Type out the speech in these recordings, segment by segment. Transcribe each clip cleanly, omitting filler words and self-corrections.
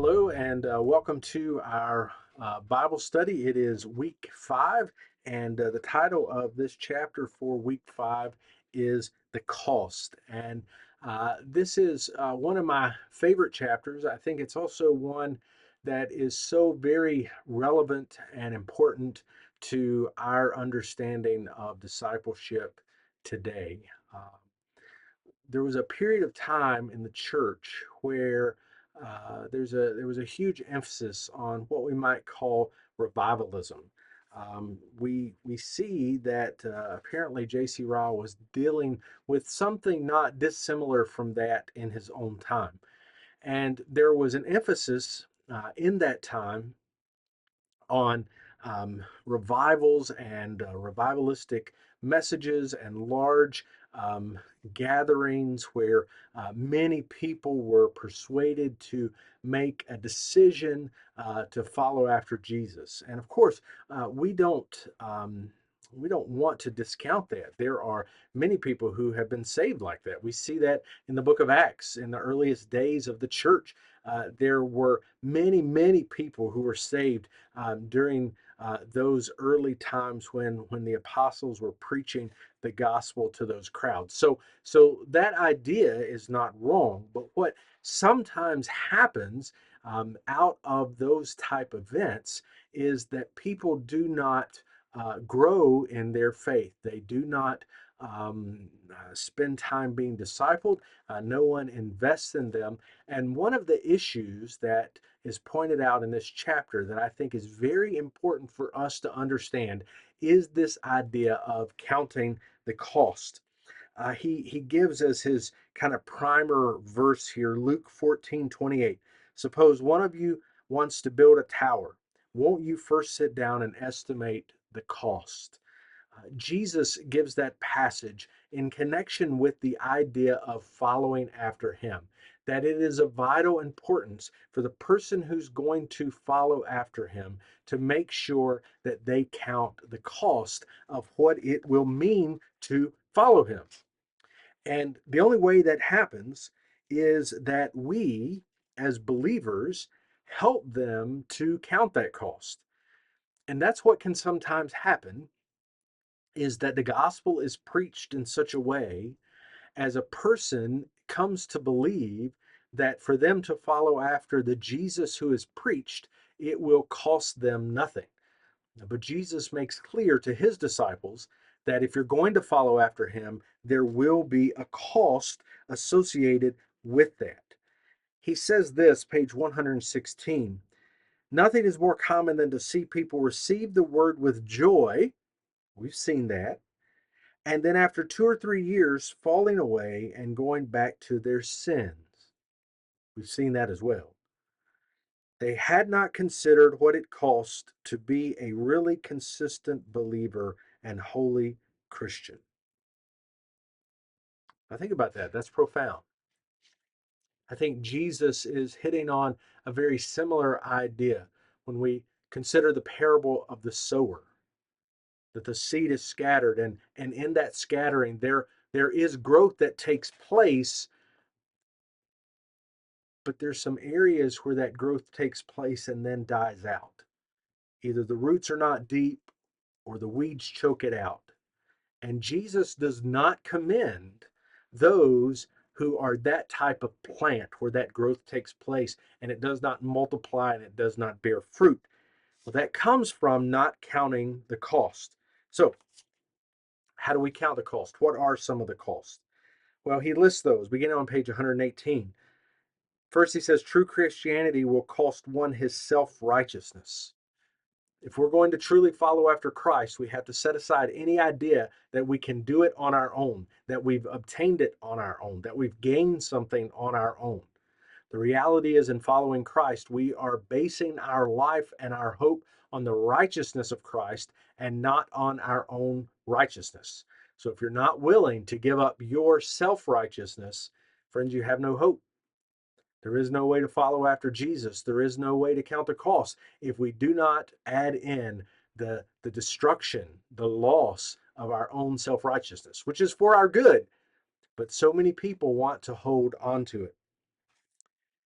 Hello, and welcome to our Bible study. It is week 5, and the title of this chapter for week 5 is The Cost. And this is one of my favorite chapters. I think it's also one that is so very relevant and important to our understanding of discipleship today. Uh, there was a period of time in the church where there was a huge emphasis on what we might call revivalism. We see that apparently J.C. Ryle was dealing with something not dissimilar from that in his own time, and there was an emphasis in that time on revivals and revivalistic messages and large um, gatherings where many people were persuaded to make a decision to follow after Jesus. And of course, we don't want to discount that. There are many people who have been saved like that. We see that in the book of Acts, in the earliest days of the church. There were many people who were saved during those early times when the apostles were preaching the gospel to those crowds. So that idea is not wrong, but what sometimes happens out of those type events is that people do not grow in their faith. They do not spend time being discipled. No one invests in them. And one of the issues that is pointed out in this chapter that I think is very important for us to understand is this idea of counting the cost. He gives us his kind of primer verse here, Luke 14:28. Suppose one of you wants to build a tower. Won't you first sit down and estimate the cost? Jesus gives that passage in connection with the idea of following after him, that it is of vital importance for the person who's going to follow after him to make sure that they count the cost of what it will mean to follow him. And the only way that happens is that we, as believers, help them to count that cost. And that's what can sometimes happen is that the gospel is preached in such a way as a person comes to believe that for them to follow after the Jesus who is preached, it will cost them nothing. But Jesus makes clear to his disciples that if you're going to follow after him, there will be a cost associated with that. He says this, page 116. Nothing is more common than to see people receive the word with joy. We've seen that. And then after 2 or 3 years, falling away and going back to their sins. We've seen that as well. They had not considered what it cost to be a really consistent believer and holy Christian. Now, think about that. That's profound. I think Jesus is hitting on a very similar idea when we consider the parable of the sower, that the seed is scattered, and in that scattering, there is growth that takes place, but there's some areas where that growth takes place and then dies out. Either the roots are not deep or the weeds choke it out. And Jesus does not commend those who are that type of plant where that growth takes place and it does not multiply and it does not bear fruit. Well, that comes from not counting the cost. So, how do we count the cost? What are some of the costs? Well, he lists those beginning on page 118. First, he says true Christianity will cost one his self righteousness. If we're going to truly follow after Christ, we have to set aside any idea that we can do it on our own, that we've obtained it on our own, that we've gained something on our own. The reality is, in following Christ, we are basing our life and our hope on the righteousness of Christ and not on our own righteousness. So if you're not willing to give up your self righteousness, friends, you have no hope. There is no way to follow after Jesus. There is no way to count the cost if we do not add in the destruction, the loss of our own self righteousness, which is for our good. But so many people want to hold on to it.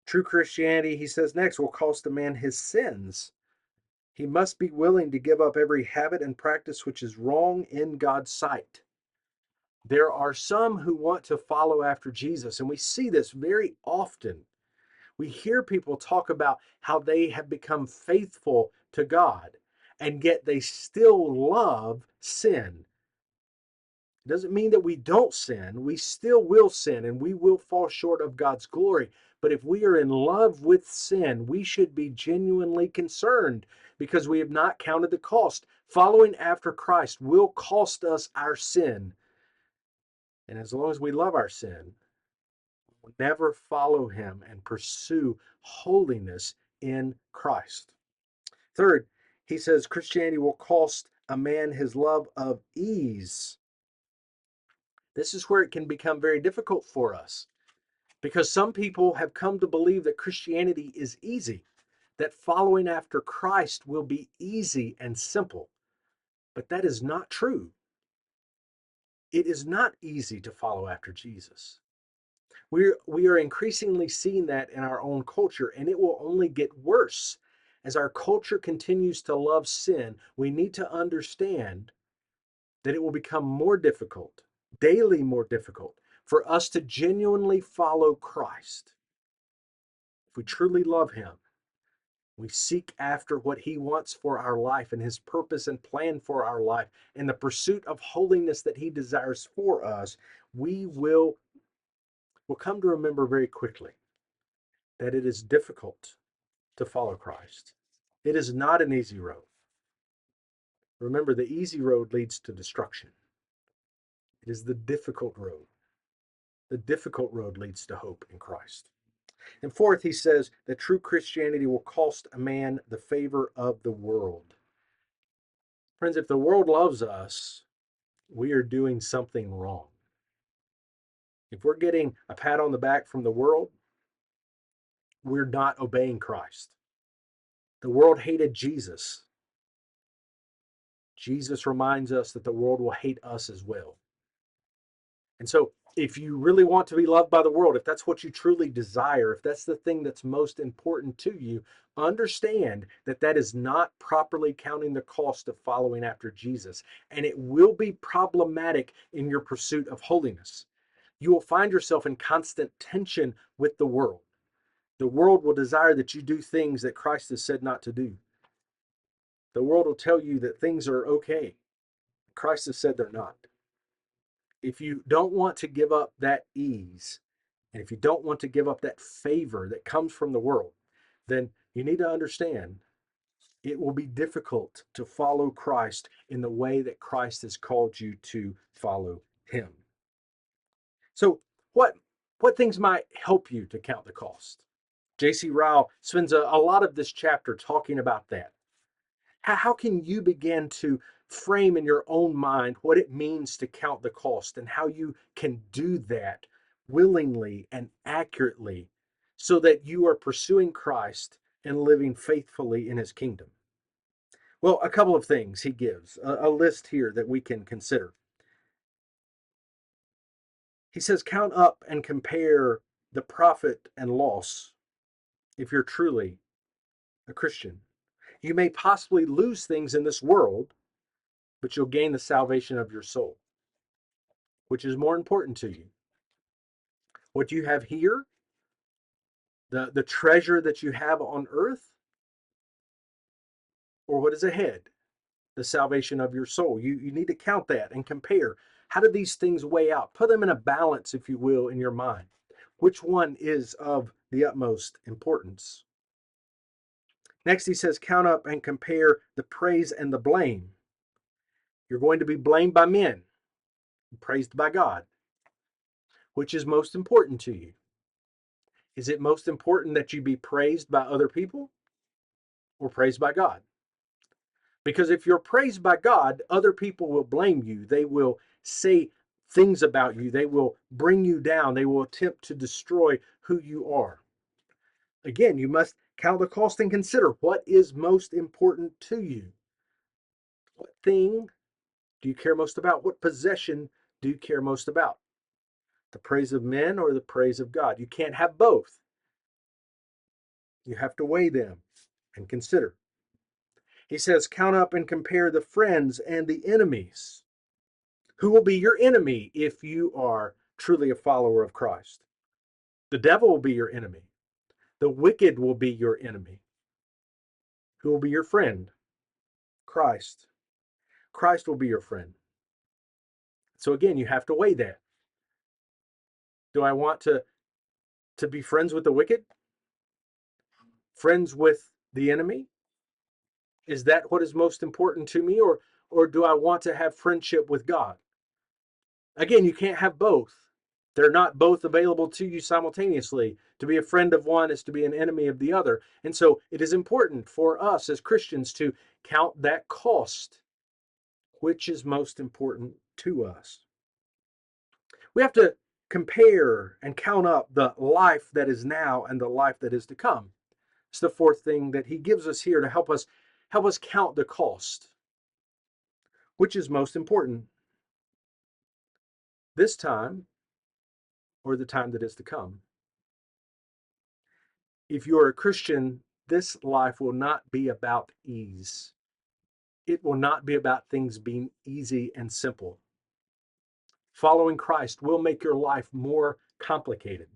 True Christianity, he says next, will cost a man his sins. He must be willing to give up every habit and practice which is wrong in God's sight. There are some who want to follow after Jesus, and we see this very often. We hear people talk about how they have become faithful to God, and yet they still love sin. It doesn't mean that we don't sin. We still will sin and we will fall short of God's glory. But if we are in love with sin, we should be genuinely concerned because we have not counted the cost. Following after Christ will cost us our sin. And as long as we love our sin, we'll never follow him and pursue holiness in Christ. Third, he says Christianity will cost a man his love of ease. This is where it can become very difficult for us because some people have come to believe that Christianity is easy, that following after Christ will be easy and simple. But that is not true. It is not easy to follow after Jesus. We are increasingly seeing that in our own culture, and it will only get worse. As our culture continues to love sin, we need to understand that it will become more difficult, daily more difficult, for us to genuinely follow Christ. If we truly love him, we seek after what he wants for our life and his purpose and plan for our life and the pursuit of holiness that he desires for us, we will come to remember very quickly that it is difficult to follow Christ. It is not an easy road. Remember, the easy road leads to destruction. It is the difficult road. The difficult road leads to hope in Christ. And fourth, he says that true Christianity will cost a man the favor of the world. Friends, if the world loves us, we are doing something wrong. If we're getting a pat on the back from the world, we're not obeying Christ. The world hated Jesus. Jesus reminds us that the world will hate us as well. And so, if you really want to be loved by the world, if that's what you truly desire, if that's the thing that's most important to you, understand that that is not properly counting the cost of following after Jesus. And it will be problematic in your pursuit of holiness. You will find yourself in constant tension with the world. The world will desire that you do things that Christ has said not to do. The world will tell you that things are okay. Christ has said they're not. If you don't want to give up that ease, and if you don't want to give up that favor that comes from the world, then you need to understand it will be difficult to follow Christ in the way that Christ has called you to follow him. So, what things might help you to count the cost? J.C. Ryle spends a lot of this chapter talking about that. How can you begin to frame in your own mind what it means to count the cost and how you can do that willingly and accurately so that you are pursuing Christ and living faithfully in his kingdom? Well, a couple of things he gives, a list here that we can consider. He says, count up and compare the profit and loss if you're truly a Christian. You may possibly lose things in this world, but you'll gain the salvation of your soul. Which is more important to you? What you have here, the treasure that you have on earth, or what is ahead, the salvation of your soul? You need to count that and compare. How do these things weigh out? Put them in a balance, if you will, in your mind. Which one is of the utmost importance? Next, he says, count up and compare the praise and the blame. You're going to be blamed by men, praised by God. Which is most important to you? Is it most important that you be praised by other people or praised by God? Because if you're praised by God, other people will blame you. They will say things about you. They will bring you down. They will attempt to destroy who you are. Again, you must count the cost and consider what is most important to you. What thing do you care most about? What possession do you care most about? The praise of men or the praise of God? You can't have both. You have to weigh them and consider. He says, count up and compare the friends and the enemies. Who will be your enemy if you are truly a follower of Christ? The devil will be your enemy. The wicked will be your enemy. Who will be your friend? Christ. Christ will be your friend. So again, you have to weigh that. Do I want to be friends with the wicked? Friends with the enemy? Is that what is most important to me? Or do I want to have friendship with God? Again, you can't have both. They're not both available to you simultaneously. To be a friend of one is to be an enemy of the other. And so it is important for us as Christians to count that cost. Which is most important to us? We have to compare and count up the life that is now and the life that is to come. It's the fourth thing that he gives us here to help us count the cost. Which is most important? This time or the time that is to come? If you are a Christian, this life will not be about ease. It will not be about things being easy and simple. Following Christ will make your life more complicated.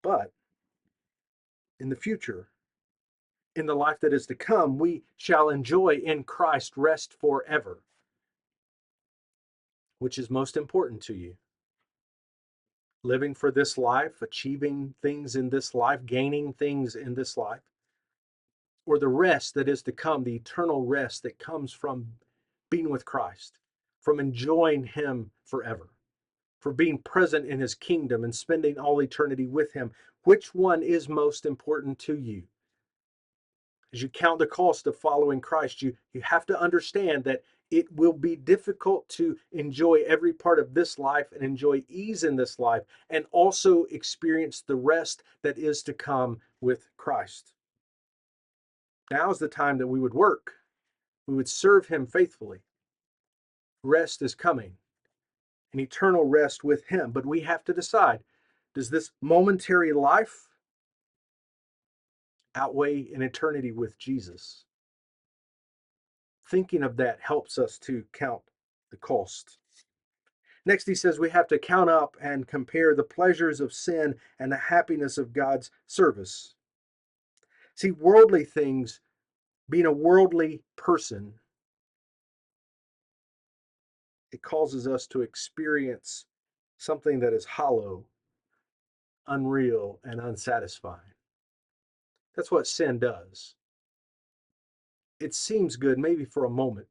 But in the future, in the life that is to come, we shall enjoy in Christ rest forever. Which is most important to you? Living for this life, achieving things in this life, gaining things in this life, or the rest that is to come, the eternal rest that comes from being with Christ, from enjoying Him forever, for being present in His kingdom and spending all eternity with Him. Which one is most important to you? As you count the cost of following Christ, you have to understand that it will be difficult to enjoy every part of this life and enjoy ease in this life and also experience the rest that is to come with Christ. Now is the time that we would work. We would serve Him faithfully. Rest is coming, an eternal rest with Him. But we have to decide, does this momentary life outweigh an eternity with Jesus? Thinking of that helps us to count the cost. Next, he says we have to count up and compare the pleasures of sin and the happiness of God's service. See, worldly things, being a worldly person, it causes us to experience something that is hollow, unreal, and unsatisfying. That's what sin does. It seems good maybe for a moment,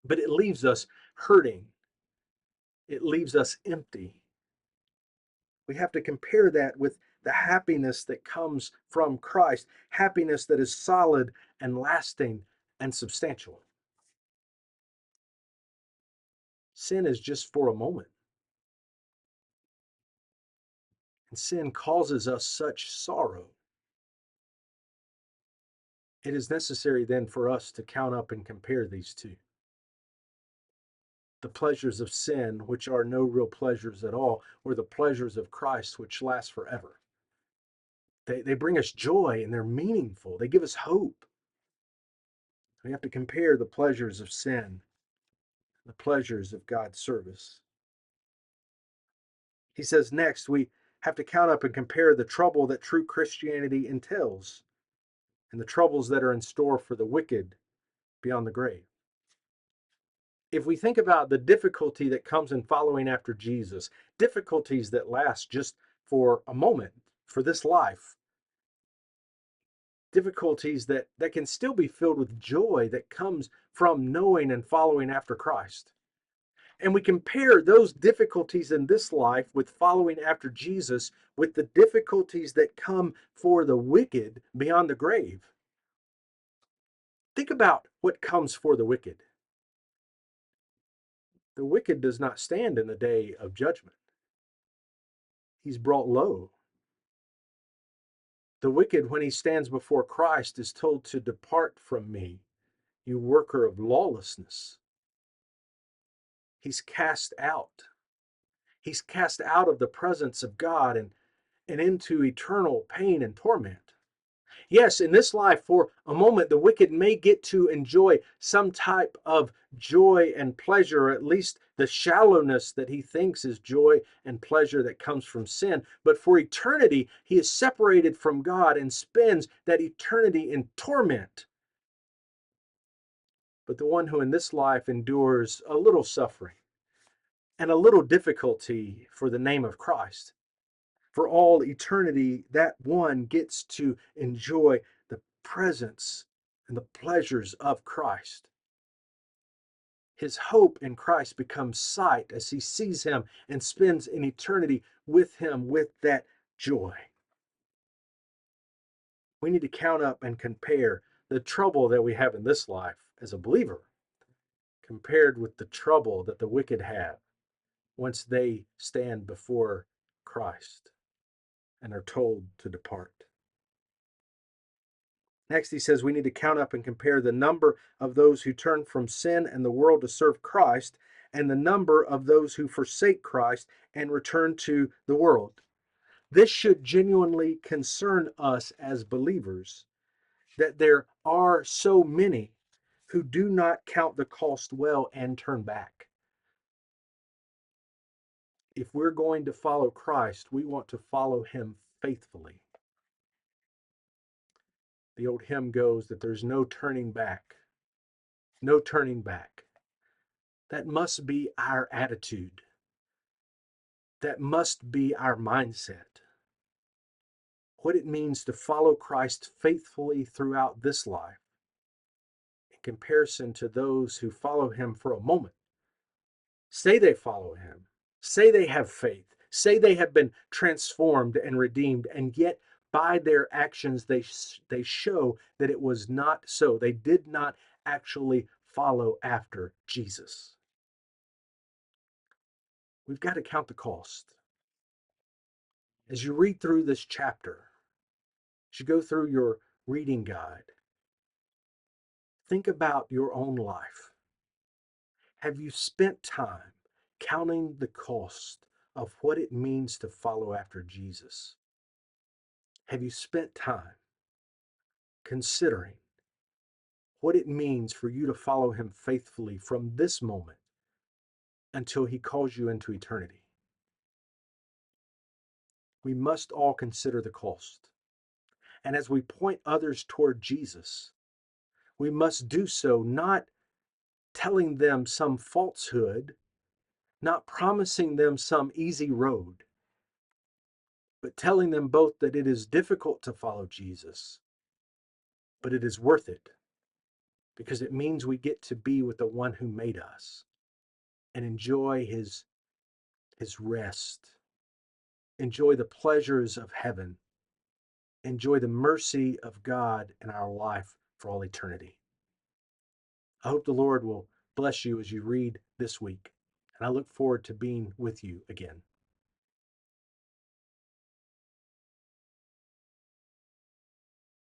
but it leaves us hurting. It leaves us empty. We have to compare that with the happiness that comes from Christ, happiness that is solid and lasting and substantial. Sin is just for a moment. And sin causes us such sorrow. It is necessary then for us to count up and compare these two. The pleasures of sin, which are no real pleasures at all, or the pleasures of Christ, which last forever. They bring us joy and they're meaningful. They give us hope. We have to compare the pleasures of sin, the pleasures of God's service. He says next, we have to count up and compare the trouble that true Christianity entails and the troubles that are in store for the wicked beyond the grave. If we think about the difficulty that comes in following after Jesus, difficulties that last just for a moment, for this life, difficulties that can still be filled with joy that comes from knowing and following after Christ. And we compare those difficulties in this life with following after Jesus with the difficulties that come for the wicked beyond the grave. Think about what comes for the wicked. The wicked does not stand in the day of judgment. He's brought low. The wicked, when he stands before Christ, is told to depart from me, you worker of lawlessness. He's cast out. He's cast out of the presence of God, and and into eternal pain and torment. Yes, in this life, for a moment, the wicked may get to enjoy some type of joy and pleasure, or at least the shallowness that he thinks is joy and pleasure that comes from sin. But for eternity, he is separated from God and spends that eternity in torment. But the one who in this life endures a little suffering and a little difficulty for the name of Christ, for all eternity, that one gets to enjoy the presence and the pleasures of Christ. His hope in Christ becomes sight as he sees him and spends an eternity with him with that joy. We need to count up and compare the trouble that we have in this life as a believer compared with the trouble that the wicked have once they stand before Christ and are told to depart. Next, he says we need to count up and compare the number of those who turn from sin and the world to serve Christ and the number of those who forsake Christ and return to the world. This should genuinely concern us as believers that there are so many who do not count the cost well and turn back. If we're going to follow Christ, we want to follow him faithfully. The old hymn goes that there's no turning back, no turning back. That must be our attitude. That must be our mindset. What it means to follow Christ faithfully throughout this life in comparison to those who follow him for a moment. Say they follow him. Say they have faith. Say they have been transformed and redeemed, and yet by their actions they show that it was not so. They did not actually follow after Jesus. We've got to count the cost. As you read through this chapter, as you go through your reading guide, think about your own life. Have you spent time counting the cost of what it means to follow after Jesus? Have you spent time considering what it means for you to follow him faithfully from this moment until he calls you into eternity? We must all consider the cost. And as we point others toward Jesus, we must do so not telling them some falsehood, not promising them some easy road, but telling them both that it is difficult to follow Jesus, but it is worth it because it means we get to be with the one who made us and enjoy his rest, enjoy the pleasures of heaven, enjoy the mercy of God in our life for all eternity. I hope the Lord will bless you as you read this week, and I look forward to being with you again.